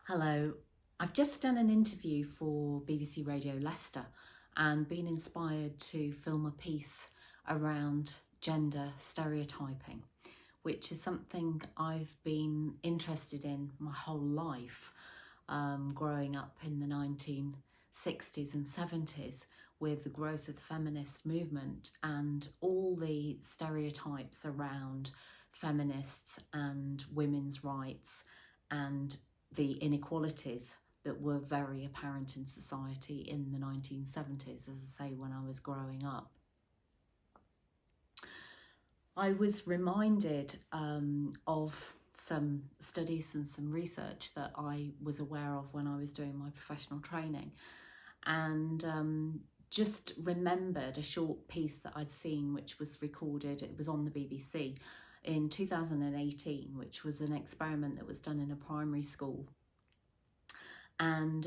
Hello, I've just done an interview for BBC Radio Leicester and been inspired to film a piece around gender stereotyping, which is something I've been interested in my whole life, growing up in the 1960s and 70s with the growth of the feminist movement and all the stereotypes around feminists and women's rights and the inequalities that were very apparent in society in the 1970s, as I say, when I was growing up. I was reminded of some studies and some research that I was aware of when I was doing my professional training, and just remembered a short piece that I'd seen, which was recorded, it was on the BBC, in 2018, which was an experiment that was done in a primary school. And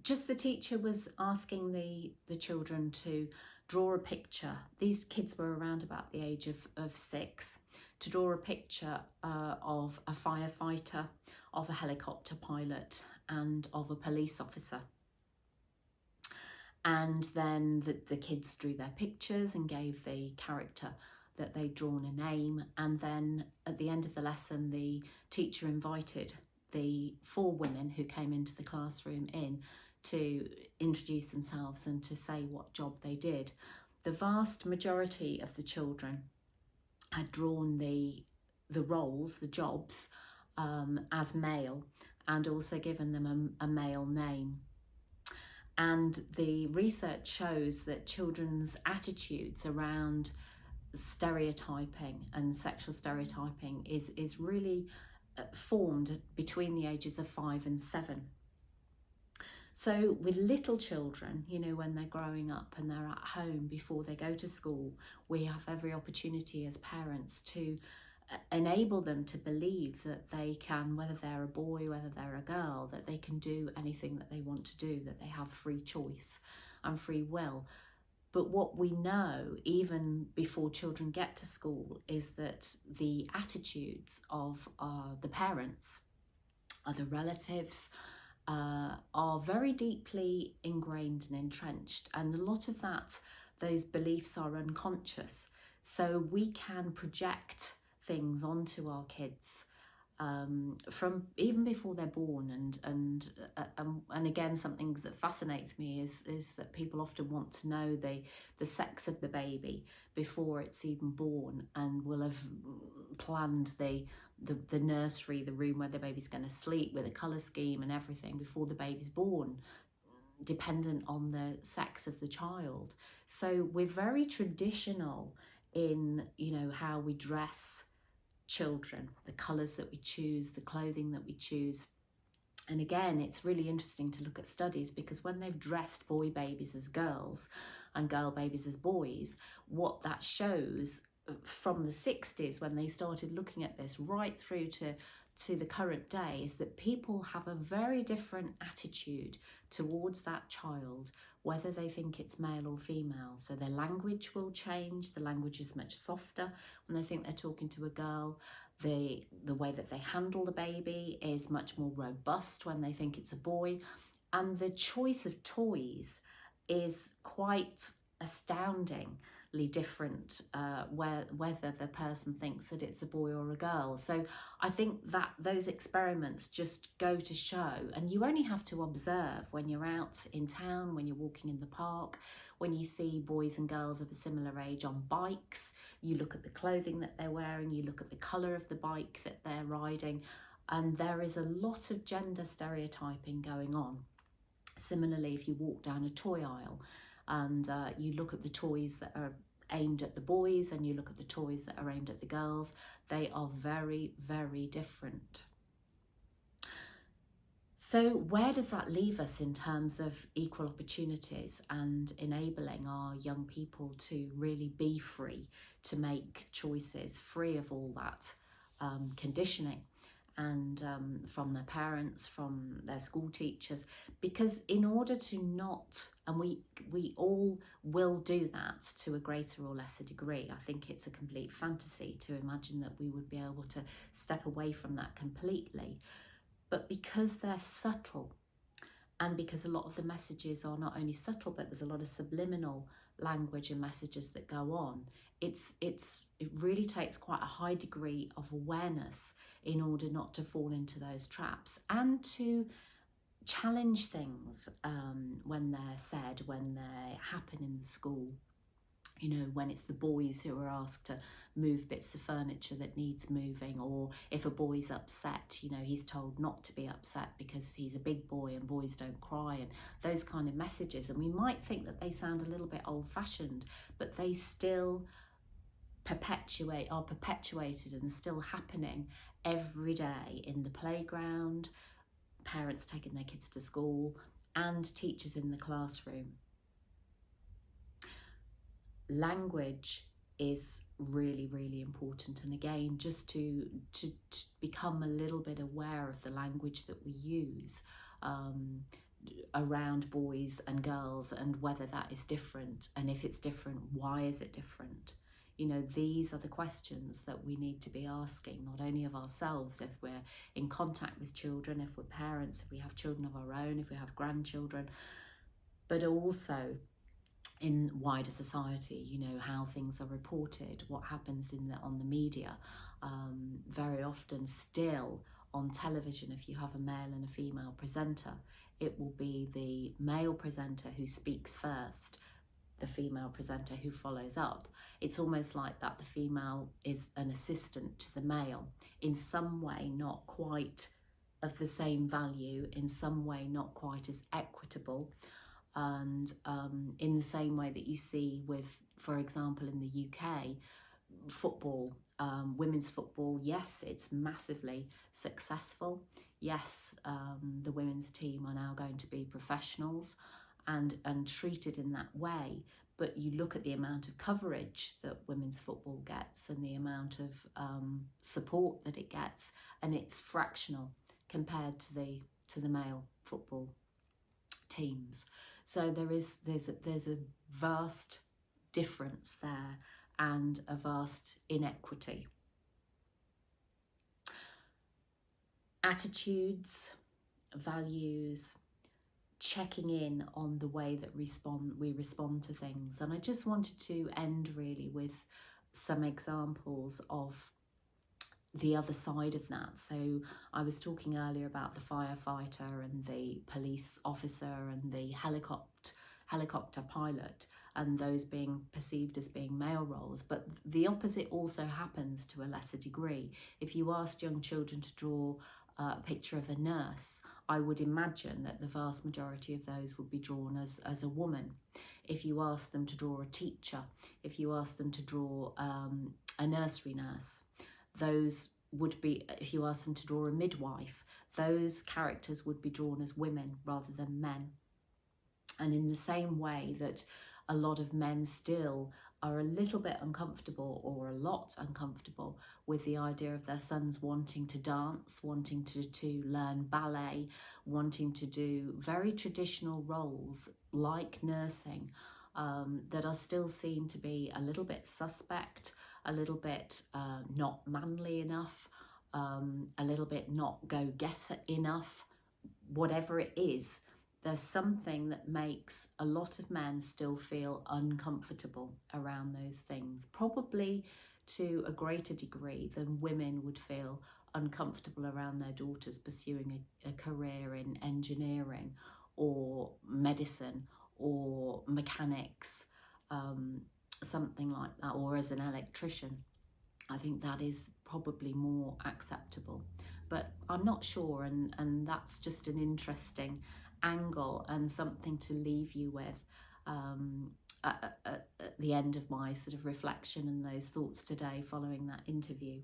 just the teacher was asking the children to draw a picture. These kids were around about the age of 6, to draw a picture of a firefighter, of a helicopter pilot, and of a police officer. And then the kids drew their pictures and gave the character that they'd drawn a name, and then at the end of the lesson the teacher invited the 4 women who came into the classroom in to introduce themselves and to say what job they did. The vast majority of the children had drawn the roles, the jobs, as male, and also given them a male name. And the research shows that children's attitudes around stereotyping and sexual stereotyping is really formed between the ages of 5 and 7. So with little children, you know, when they're growing up and they're at home before they go to school, we have every opportunity as parents to enable them to believe that they can, whether they're a boy, whether they're a girl, that they can do anything that they want to do, that they have free choice and free will. But what we know, even before children get to school, is that the attitudes of the parents, other relatives, are very deeply ingrained and entrenched. And a lot of those beliefs are unconscious. So we can project things onto our kids from even before they're born, and again, something that fascinates me is that people often want to know the sex of the baby before it's even born, and will have planned the nursery, the room where the baby's going to sleep, with a colour scheme and everything before the baby's born, dependent on the sex of the child. So we're very traditional in, you know, how we dress children, the colours that we choose, the clothing that we choose. And again, it's really interesting to look at studies, because when they've dressed boy babies as girls and girl babies as boys, what that shows from the 60s, when they started looking at this, right through to the current day, is that people have a very different attitude towards that child, whether they think it's male or female. So their language will change. The language is much softer when they think they're talking to a girl. The way that they handle the baby is much more robust when they think it's a boy. And the choice of toys is quite astoundingly different, whether the person thinks that it's a boy or a girl. So I think that those experiments just go to show, and you only have to observe when you're out in town, when you're walking in the park, when you see boys and girls of a similar age on bikes, you look at the clothing that they're wearing, you look at the colour of the bike that they're riding, and there is a lot of gender stereotyping going on. Similarly, if you walk down a toy aisle and you look at the toys that are aimed at the boys and you look at the toys that are aimed at the girls, they are very, very different. So where does that leave us in terms of equal opportunities and enabling our young people to really be free to make choices, free of all that conditioning and from their parents, from their school teachers? Because in order to not, and we all will do that to a greater or lesser degree, I think it's a complete fantasy to imagine that we would be able to step away from that completely. But because they're subtle, and because a lot of the messages are not only subtle, but there's a lot of subliminal language and messages that go on, it really takes quite a high degree of awareness in order not to fall into those traps, and to challenge things when they're said, when they happen in the school. You know, when it's the boys who are asked to move bits of furniture that needs moving, or if a boy's upset, you know, he's told not to be upset because he's a big boy and boys don't cry, and those kind of messages. And we might think that they sound a little bit old-fashioned, but they still are perpetuated and still happening every day in the playground, parents taking their kids to school, and teachers in the classroom. Language is really, really important, and again, just to become a little bit aware of the language that we use around boys and girls, and whether that is different, and if it's different, why is it different? You know, these are the questions that we need to be asking, not only of ourselves if we're in contact with children, if we're parents, if we have children of our own, if we have grandchildren, but also in wider society. You know, how things are reported, what happens on the media. Very often still on television, if you have a male and a female presenter, it will be the male presenter who speaks first, the female presenter who follows up. It's almost like that the female is an assistant to the male, in some way not quite of the same value, in some way not quite as equitable. And in the same way that you see with, for example, in the UK, football, women's football, yes, it's massively successful. Yes, the women's team are now going to be professionals and treated in that way. But you look at the amount of coverage that women's football gets and the amount of support that it gets, and it's fractional compared to the male football teams. So there's a vast difference there, and a vast inequity. Attitudes, values, checking in on the way that we respond to things. And I just wanted to end really with some examples of the other side of that. So I was talking earlier about the firefighter and the police officer and the helicopter pilot, and those being perceived as being male roles. But the opposite also happens to a lesser degree. If you asked young children to draw a picture of a nurse, I would imagine that the vast majority of those would be drawn as a woman. If you asked them to draw a teacher, if you asked them to draw a nursery nurse, those would be, if you asked them to draw a midwife, those characters would be drawn as women rather than men. And in the same way that a lot of men still are a little bit uncomfortable, or a lot uncomfortable, with the idea of their sons wanting to dance, wanting to learn ballet, wanting to do very traditional roles like nursing, that are still seen to be a little bit suspect, a little bit not manly enough, a little bit not go-getter enough. Whatever it is, there's something that makes a lot of men still feel uncomfortable around those things, probably to a greater degree than women would feel uncomfortable around their daughters pursuing a career in engineering or medicine or mechanics, something like that, or as an electrician. I think that is probably more acceptable, but I'm not sure, and that's just an interesting angle and something to leave you with at the end of my sort of reflection and those thoughts today following that interview.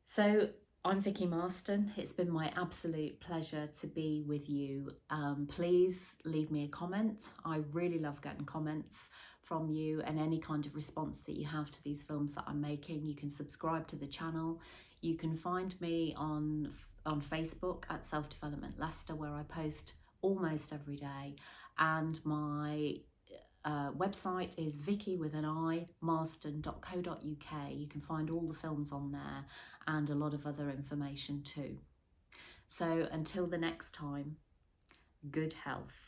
So I'm Vicky Marston. It's been my absolute pleasure to be with you. Please leave me a comment. I really love getting comments from you, and any kind of response that you have to these films that I'm making. You can subscribe to the channel. You can find me on Facebook at Self Development Leicester, where I post almost every day, and my website is vicky.marston.co.uk. You can find all the films on there and a lot of other information too. So until the next time, good health.